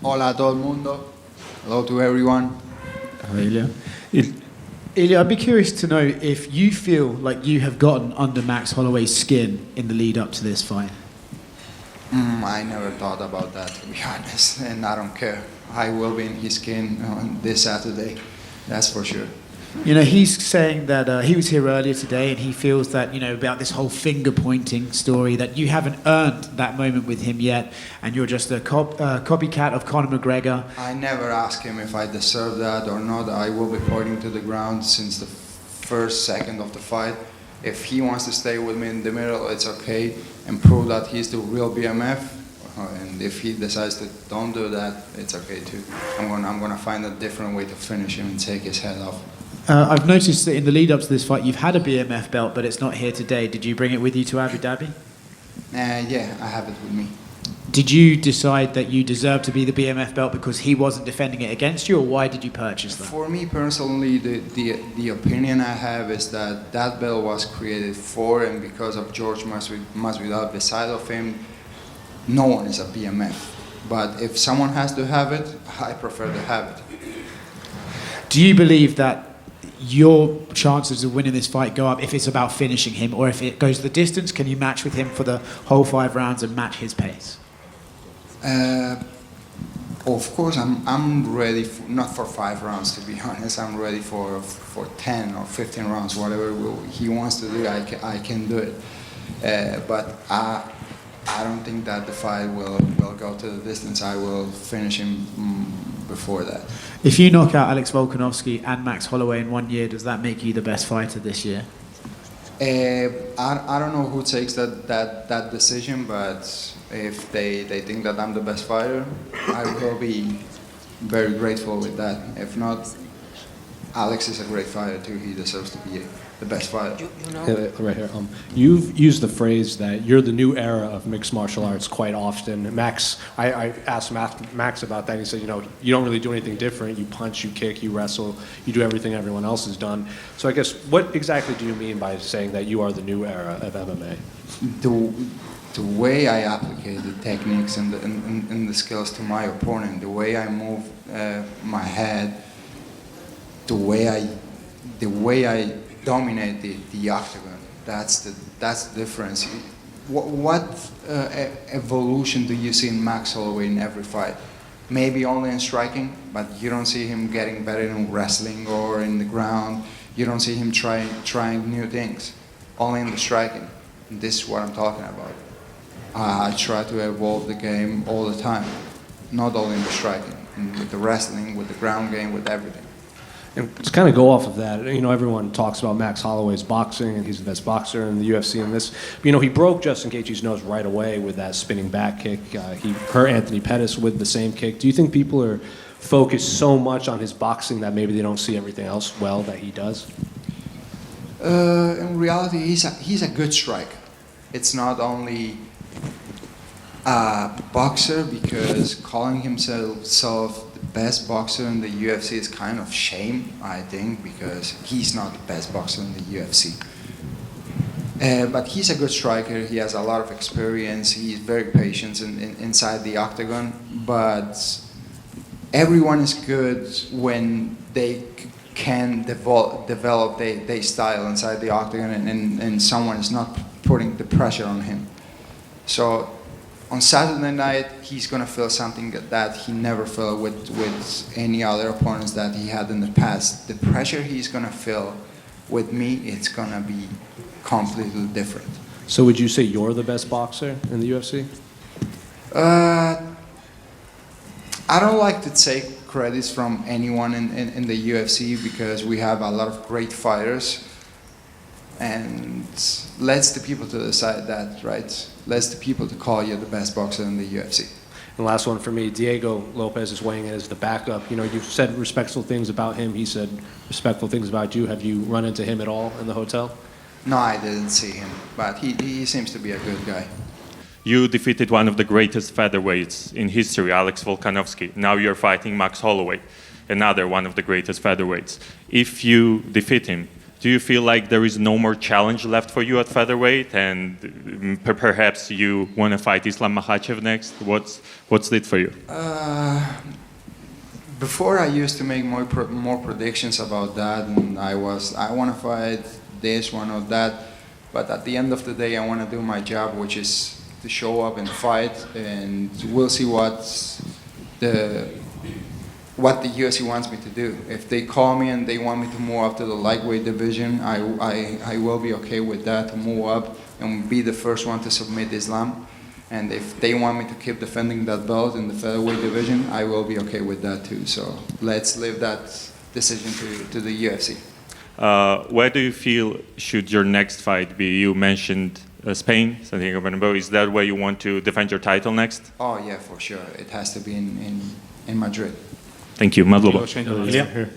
Hola a todo el mundo. Hello to everyone. Hi, Ilia. Ilia, I'd be curious to know if you feel like you have gotten under Max Holloway's skin in the lead up to this fight. I never thought about that, to be honest, and I don't care. I will be in his skin on this Saturday, that's for sure. You know, he's saying that he was here earlier today and he feels that, you know, about this whole finger-pointing story, that you haven't earned that moment with him yet and you're just a copycat of Conor McGregor. I never asked him if I deserve that or not. I will be pointing to the ground since the first second of the fight. If he wants to stay with me in the middle, it's okay, and prove that he's the real BMF. And if he decides to don't do that, it's okay too. I'm gonna find a different way to finish him and take his head off. I've noticed that in the lead up to this fight, you've had a BMF belt, but it's not here today. Did you bring it with you to Abu Dhabi? Yeah, I have it with me. Did you decide that you deserve to be the BMF belt because he wasn't defending it against you, or why did you purchase that? For me personally, the opinion I have is that that belt was created for and because of George Masvidal. Beside of him, no one is a BMF. But if someone has to have it, I prefer to have it. Do you believe that your chances of winning this fight go up if it's about finishing him, or if it goes the distance, can you match with him for the whole 5 rounds and match his pace? Of course, I'm ready, not for 5 rounds to be honest. I'm ready for 10 or 15 rounds, whatever he wants to do, I can do it. But I don't think that the fight will go to the distance. I will finish him before that. If you knock out Alex Volkanovski and Max Holloway in 1 year, does that make you the best fighter this year? I don't know who takes that decision, but if they think that I'm the best fighter, I will be very grateful with that. If not, Alex is a great fighter too. He deserves to be the best fighter. Right here. You've used the phrase that you're the new era of mixed martial arts quite often. Max, I asked Max about that, and he said, you know, you don't really do anything different. You punch, you kick, you wrestle, you do everything everyone else has done. So I guess, what exactly do you mean by saying that you are the new era of MMA? The way I apply the techniques and the skills to my opponent, the way I move my head, the way I dominate the octagon, that's the difference. What evolution do you see in Max Holloway in every fight? Maybe only in striking, but you don't see him getting better in wrestling or in the ground. You don't see him trying new things, only in the striking. And this is what I'm talking about. I try to evolve the game all the time, not only in the striking, with the wrestling, with the ground game, with everything. And to kind of go off of that, you know, everyone talks about Max Holloway's boxing, and he's the best boxer in the UFC and this. But, you know, he broke Justin Gaethje's nose right away with that spinning back kick. He hurt Anthony Pettis with the same kick. Do you think people are focused so much on his boxing that maybe they don't see everything else well that he does? In reality, he's a good striker. It's not only a boxer, because calling himself the best boxer in the UFC is kind of shame, I think, because he's not the best boxer in the UFC. But he's a good striker. He has a lot of experience. He's very patient inside the octagon. But everyone is good when they can develop their style inside the octagon, and someone is not putting the pressure on him. So on Saturday night, he's going to feel something that he never felt with any other opponents that he had in the past. The pressure he's going to feel with me, it's going to be completely different. So would you say you're the best boxer in the UFC? I don't like to take credits from anyone in the UFC, because we have a lot of great fighters, and let's the people to decide that, right? Let's the people to call you the best boxer in the UFC. And last one for me, Diego Lopez is weighing in as the backup. You know, you've said respectful things about him. He said respectful things about you. Have you run into him at all in the hotel? No, I didn't see him, but he seems to be a good guy. You defeated one of the greatest featherweights in history, Alex Volkanovski. Now you're fighting Max Holloway, another one of the greatest featherweights. If you defeat him, do you feel like there is no more challenge left for you at featherweight, and perhaps you want to fight Islam Makhachev next? What's it for you? Before I used to make more predictions about that, and I want to fight this one or that, but at the end of the day, I want to do my job, which is to show up and fight, and we'll see what the UFC wants me to do. If they call me and they want me to move up to the lightweight division, I will be okay with that, to move up and be the first one to submit Islam. And if they want me to keep defending that belt in the featherweight division, I will be okay with that too. So let's leave that decision to the UFC. Where do you feel should your next fight be? You mentioned Spain, Santiago Bernabeu. Is that where you want to defend your title next? Oh yeah, for sure. It has to be in Madrid. Thank you. Madloba. Here.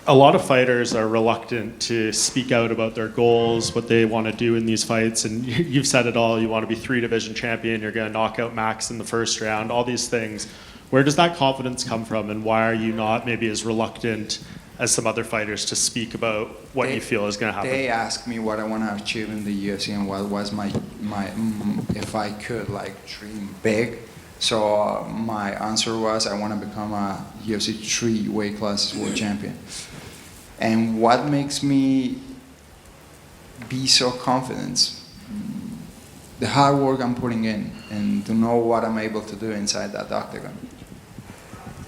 A lot of fighters are reluctant to speak out about their goals, what they want to do in these fights, and you've said it all. You want to be 3-division champion, you're going to knock out Max in the first round, all these things. Where does that confidence come from, and why are you not maybe as reluctant as some other fighters to speak about what you feel is going to happen? They ask me what I want to achieve in the UFC and what was my if I could like dream big. So my answer was I want to become a UFC 3 weight class world champion. And what makes me be so confident? The hard work I'm putting in and to know what I'm able to do inside that octagon.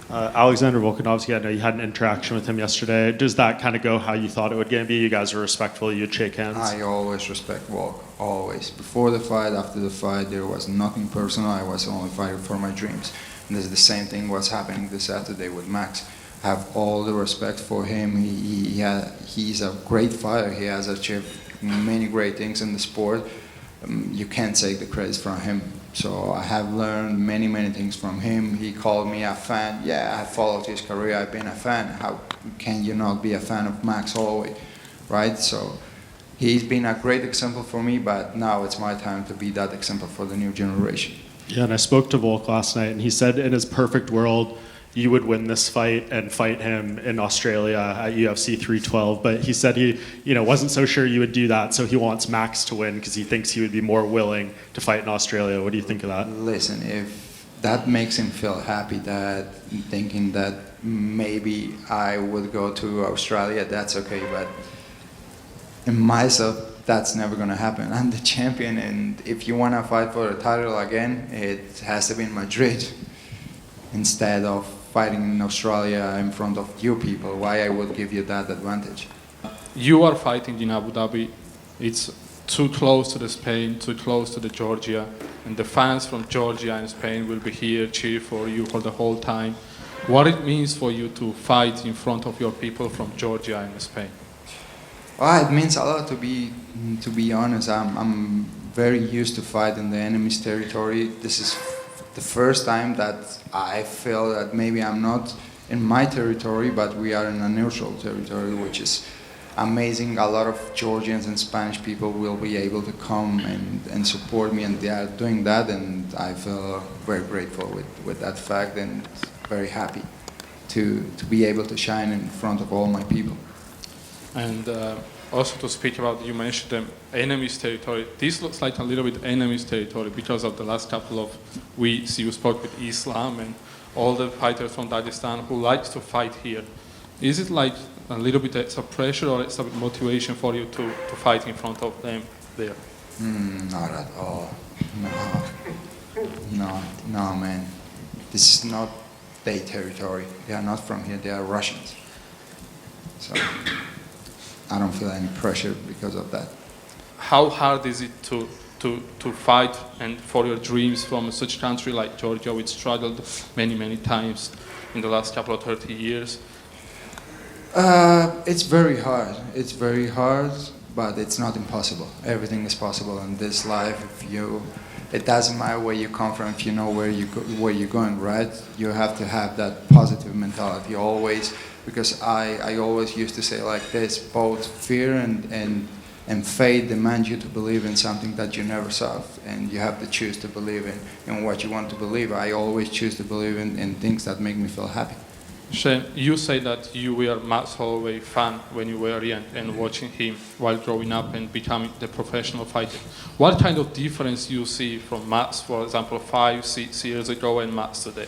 Alexander Volkanovski, I know you had an interaction with him yesterday. Does that kind of go how you thought it would be? You guys were respectful, you'd shake hands? I always respect Volk, always. Before the fight, after the fight, there was nothing personal. I was only fighting for my dreams. And this is the same thing what's happening this Saturday with Max. I have all the respect for him. He's a great fighter. He has achieved many great things in the sport. You can't take the credit from him. So I have learned many, many things from him. He called me a fan. Yeah, I followed his career. I've been a fan. How can you not be a fan of Max Holloway, right? So he's been a great example for me, but now it's my time to be that example for the new generation. Yeah, and I spoke to Volk last night, and he said in his perfect world, you would win this fight and fight him in Australia at UFC 312, but he said he wasn't so sure you would do that, so he wants Max to win because he thinks he would be more willing to fight in Australia. What do you think of that? Listen, if that makes him feel happy, that thinking that maybe I would go to Australia, that's okay, but in myself, that's never going to happen. I'm the champion, and if you want to fight for the title again, it has to be in Madrid instead of fighting in Australia in front of you people. Why I would give you that advantage? You are fighting in Abu Dhabi. It's too close to the Spain, too close to the Georgia, and the fans from Georgia and Spain will be here cheer for you for the whole time. What it means for you to fight in front of your people from Georgia and Spain? Well, it means a lot to be honest. I'm very used to fight in the enemy's territory. This is the first time that I feel that maybe I'm not in my territory, but we are in a neutral territory, which is amazing. A lot of Georgians and Spanish people will be able to come and support me, and they are doing that, and I feel very grateful with that fact and very happy to be able to shine in front of all my people. And also to speak about, you mentioned the enemy's territory. This looks like a little bit enemy's territory because of the last couple of weeks you spoke with Islam and all the fighters from Dagestan who likes to fight here. Is it like a little bit of pressure or it's a bit motivation for you to fight in front of them there? Not at all. No, man. This is not their territory. They are not from here. They are Russians. So I don't feel any pressure because of that. How hard is it to fight and for your dreams from such a country like Georgia, which struggled many times in the last couple of 30 years? It's very hard. It's very hard, but it's not impossible. Everything is possible in this life. It doesn't matter where you come from if you know where you're going, right? You have to have that positive mentality always. Because I always used to say like this, both fear and faith demand you to believe in something that you never saw, and you have to choose to believe in what you want to believe. I always choose to believe in things that make me feel happy. Shane, you say that you were a Max Holloway fan when you were young and watching him while growing up and becoming the professional fighter. What kind of difference you see from Max, for example, 5, 6 years ago and Max today?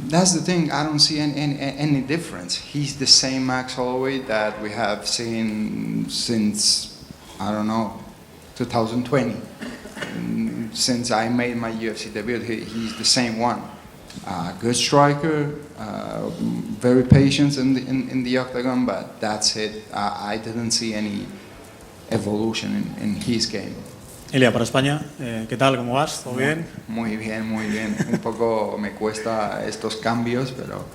That's the thing. I don't see any difference. He's the same Max Holloway that we have seen since, I don't know, 2020. Since I made my UFC debut, he's the same one. Good striker, very patient in the octagon, but that's it. I didn't see any evolution in his game. Ilia, para España, ¿qué tal? ¿Cómo vas? ¿Todo bien? Muy bien, muy bien. Un poco me cuesta estos cambios, pero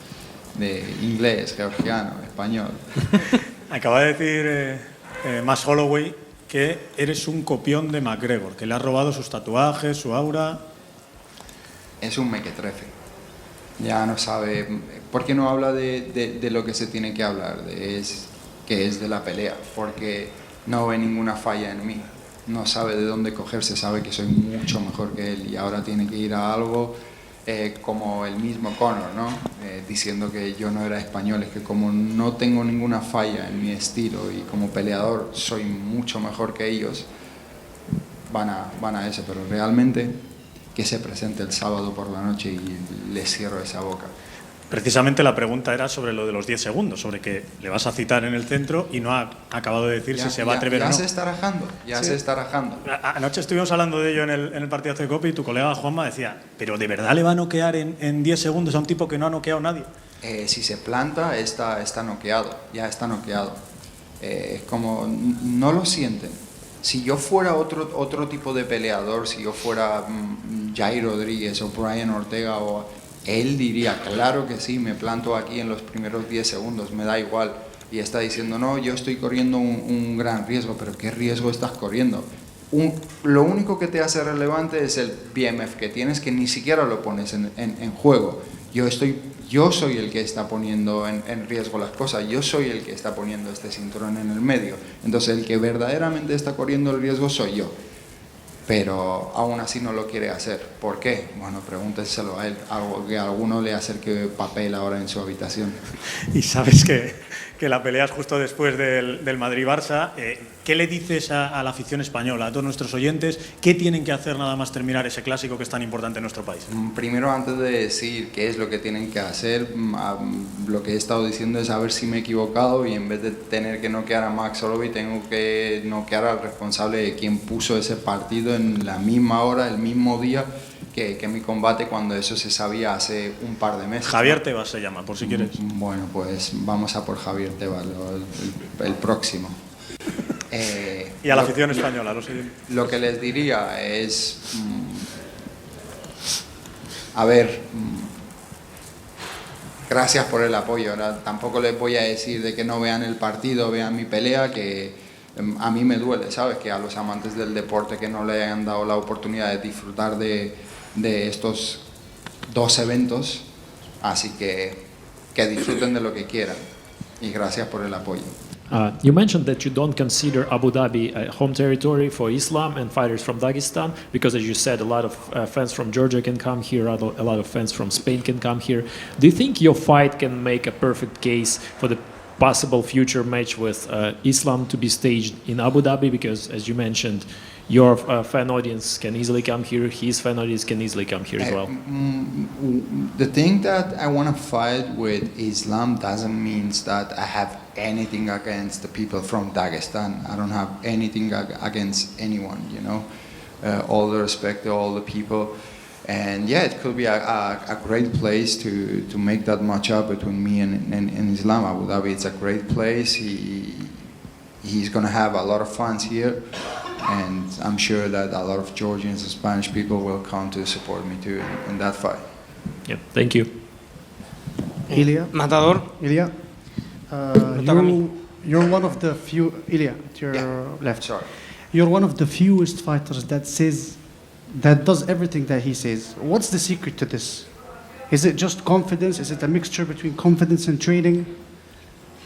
de inglés, georgiano, español. Acaba de decir Max Holloway que eres un copión de McGregor, que le has robado sus tatuajes, su aura. Es un mequetrefe. Ya no sabe. ¿Por qué no habla de lo que se tiene que hablar? Que es de la pelea. Porque no ve ninguna falla en mí. No sabe de dónde cogerse, sabe que soy mucho mejor que él y ahora tiene que ir a algo como el mismo Conor, ¿no? Diciendo que yo no era español, es que como no tengo ninguna falla en mi estilo y como peleador soy mucho mejor que ellos, van a eso, pero realmente que se presente el sábado por la noche y le cierro esa boca. Precisamente la pregunta era sobre lo de los 10 segundos, sobre que le vas a citar en el centro y no ha acabado de decir si se va a atrever o no. Ya se está rajando, se está rajando. Anoche estuvimos hablando de ello en el partido de Copa y tu colega Juanma decía, ¿pero de verdad le va a noquear en 10 segundos a un tipo que no ha noqueado a nadie? Si se planta, está noqueado, ya está noqueado. Es como, no lo sienten. Si yo fuera otro tipo de peleador, si yo fuera Jair Rodríguez o Brian Ortega, él diría, claro que sí, me planto aquí en los primeros 10 segundos, me da igual. Y está diciendo, no, yo estoy corriendo un gran riesgo, pero ¿qué riesgo estás corriendo? Lo único que te hace relevante es el BMF que tienes, que ni siquiera lo pones en juego. Yo soy el que está poniendo en riesgo las cosas, yo soy el que está poniendo este cinturón en el medio. Entonces el que verdaderamente está corriendo el riesgo soy yo. Pero aún así no lo quiere hacer. ¿Por qué? Bueno, pregúnteselo a él, algo que a alguno le acerque papel ahora en su habitación. Y sabes que la pelea es justo después del Madrid-Barça. ¿Qué le dices a la afición española, a todos nuestros oyentes? ¿Qué tienen que hacer nada más terminar ese clásico que es tan importante en nuestro país? Primero, antes de decir qué es lo que tienen que hacer, lo que he estado diciendo es a ver si me he equivocado y en vez de tener que noquear a Max Holloway, tengo que noquear al responsable de quien puso ese partido en la misma hora, el mismo día que mi combate, cuando eso se sabía hace un par de meses. Javier Tebas se llama, por si quieres. Bueno, pues vamos a por Javier Tebas, el próximo. Y a la afición española, lo siguiente. Lo que les diría es, a ver, gracias por el apoyo. Ahora, tampoco les voy a decir de que no vean el partido, vean mi pelea, que a mí me duele, ¿sabes? Que a los amantes del deporte que no le hayan dado la oportunidad de disfrutar de estos dos eventos, así que disfruten de lo que quieran y gracias por el apoyo. You mentioned that you don't consider Abu Dhabi a home territory for Islam and fighters from Dagestan because, as you said, a lot of fans from Georgia can come here, a lot of fans from Spain can come here. Do you think your fight can make a perfect case for the possible future match with Islam to be staged in Abu Dhabi? Because, as you mentioned, your fan audience can easily come here, his fan audience can easily come here as well. The thing that I want to fight with Islam doesn't mean that I have anything against the people from Dagestan. I don't have anything against anyone, you know. All the respect to all the people. And yeah, it could be a great place to make that match up between me and Islam. Abu Dhabi, it's a great place. He's going to have a lot of fans here. And I'm sure that a lot of Georgians and Spanish people will come to support me too in that fight. Yeah, thank you. Ilia. Matador. Ilia. You're one of the few. Ilia, to your left. Sorry. You're one of the fewest fighters that does everything that he says. What's the secret to this? Is it just confidence? Is it a mixture between confidence and training?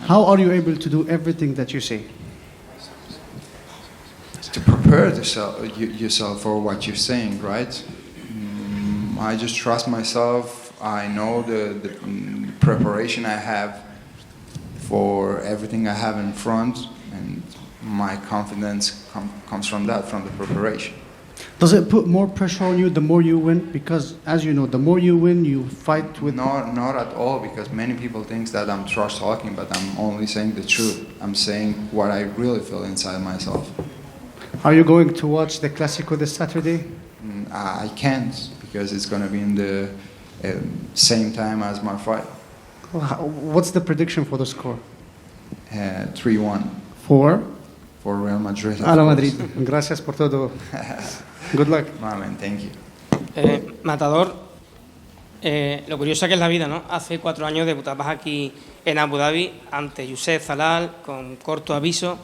How are you able to do everything that you say? To prepare yourself for what you're saying, right? I just trust myself. I know the preparation I have for everything I have in front, and my confidence comes from that, from the preparation. Does it put more pressure on you the more you win? Because, as you know, the more you win, you fight with... Not at all, because many people think that I'm trash talking, but I'm only saying the truth. I'm saying what I really feel inside myself. Are you going to watch the Clásico this Saturday? I can't, because it's going to be in the same time as my fight. What's the prediction for the score? 3-1 For Real Madrid. Ala Madrid. Gracias por todo. Good luck. Man, thank you. Matador, lo curioso que es la vida, ¿no? Hace 4 años debutabas aquí en Abu Dhabi ante Youssef Zalal con corto aviso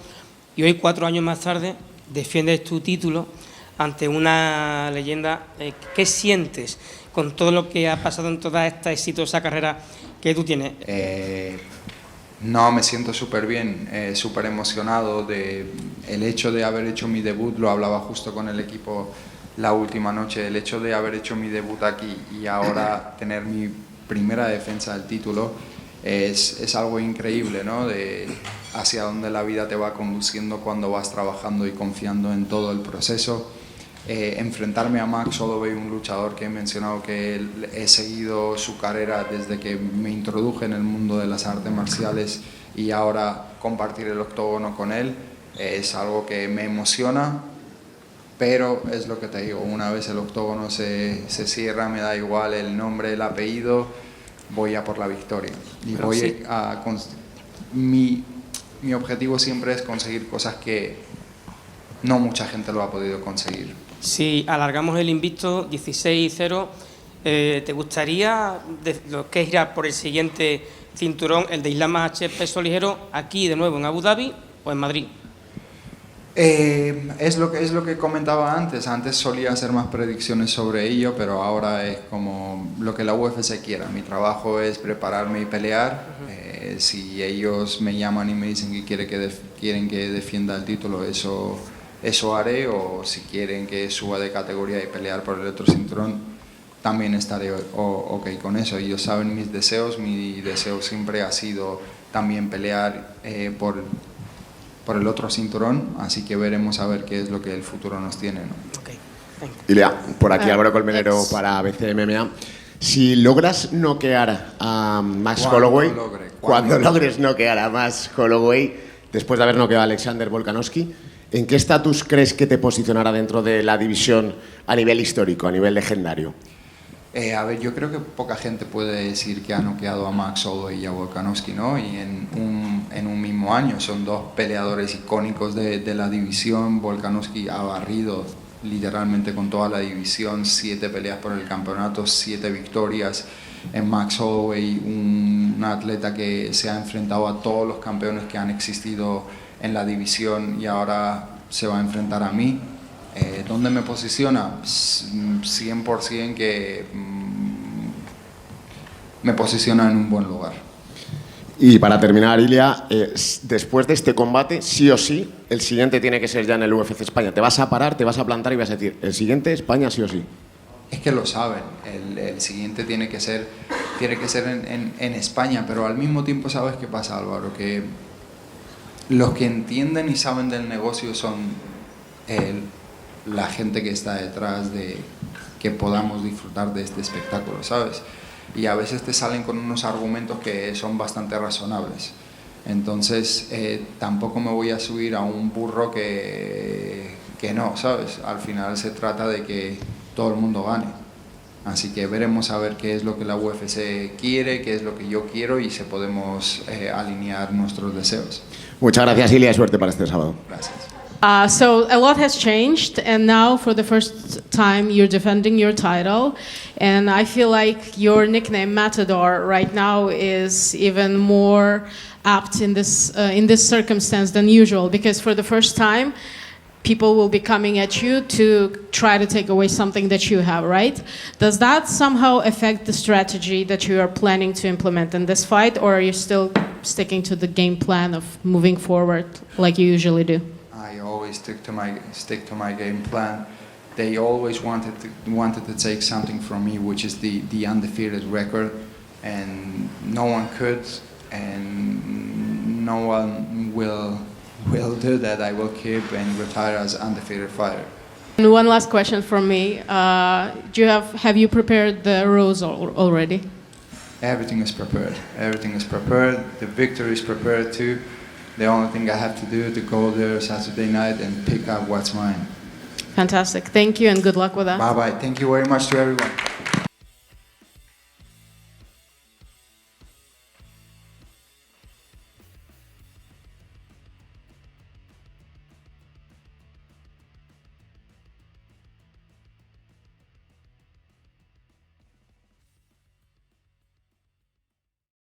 y hoy 4 años más tarde defiendes tu título ante una leyenda. ¿Qué sientes con todo lo que ha pasado en toda esta exitosa carrera que tú tienes? No, me siento súper bien, súper emocionado de el hecho de haber hecho mi debut. Lo hablaba justo con el equipo la última noche, el hecho de haber hecho mi debut aquí y ahora tener mi primera defensa del título es algo increíble, ¿no? De hacia dónde la vida te va conduciendo cuando vas trabajando y confiando en todo el proceso. Enfrentarme a Max Holloway, un luchador que he mencionado que he seguido su carrera desde que me introduje en el mundo de las artes marciales, y ahora compartir el octógono con él es algo que me emociona, pero es lo que te digo, una vez el octógono se cierra, me da igual el nombre, el apellido, voy a por la victoria. Y mi objetivo siempre es conseguir cosas que no mucha gente lo ha podido conseguir. Si alargamos el invicto 16-0, ¿te gustaría lo que es ir a por el siguiente cinturón, el de Islam Makhachev peso ligero, aquí de nuevo en Abu Dhabi o en Madrid? Es lo que comentaba antes. Antes solía hacer más predicciones sobre ello, pero ahora es como lo que la UFC quiera. Mi trabajo es prepararme y pelear. Si ellos me llaman y me dicen que quieren que defienda el título, eso haré, o si quieren que suba de categoría y pelear por el otro cinturón, también estaré ok con eso. Ellos saben mis deseos. Mi deseo siempre ha sido también pelear por el otro cinturón, así que veremos a ver qué es lo que el futuro nos tiene, ¿no? Okay. Ilia, por aquí Álvaro Colmenero para ABC MMA. Si logras noquear a Max Holloway, cuando logres noquear a Max Holloway, después de haber noqueado a Alexander Volkanovski, ¿en qué estatus crees que te posicionará dentro de la división a nivel histórico, a nivel legendario? A ver, yo creo que poca gente puede decir que ha noqueado a Max Holloway y a Volkanovski, ¿no? Y en un mismo año son dos peleadores icónicos de la división. Volkanovski ha barrido literalmente con toda la división, 7 peleas por el campeonato, 7 victorias. En Max Holloway, un atleta que se ha enfrentado a todos los campeones que han existido en la división y ahora se va a enfrentar a mí. ¿Dónde me posiciona? 100% que me posiciona en un buen lugar. Y para terminar, Ilia, después de este combate, sí o sí, el siguiente tiene que ser ya en el UFC España. Te vas a parar, te vas a plantar y vas a decir, el siguiente España sí o sí. Es que lo saben, el siguiente tiene que ser en España, pero al mismo tiempo, ¿sabes qué pasa, Álvaro? Que los que entienden y saben del negocio son la gente que está detrás de que podamos disfrutar de este espectáculo, ¿sabes? Y a veces te salen con unos argumentos que son bastante razonables. Entonces, tampoco me voy a subir a un burro que no, ¿sabes? Al final se trata de que todo el mundo gane. Así que veremos a ver qué es lo que la UFC quiere, qué es lo que yo quiero y si podemos alinear nuestros deseos. Muchas gracias, Ilia, y suerte para este sábado. Gracias. So a lot has changed, and now for the first time you're defending your title, and I feel like your nickname Matador right now is even more apt in this circumstance than usual, because for the first time people will be coming at you to try to take away something that you have, right? Does that somehow affect the strategy that you are planning to implement in this fight, or are you still sticking to the game plan of moving forward like you usually do? I always stick to my game plan. They always wanted to take something from me, which is the undefeated record, and no one could, and no one will do that. I will keep and retire as undefeated fighter. And one last question from me. Have you prepared the rose already? Everything is prepared. Everything is prepared. The victory is prepared too. The only thing I have to do is to go there Saturday night and pick up what's mine. Fantastic. Thank you and good luck with that. Bye bye. Thank you very much to everyone.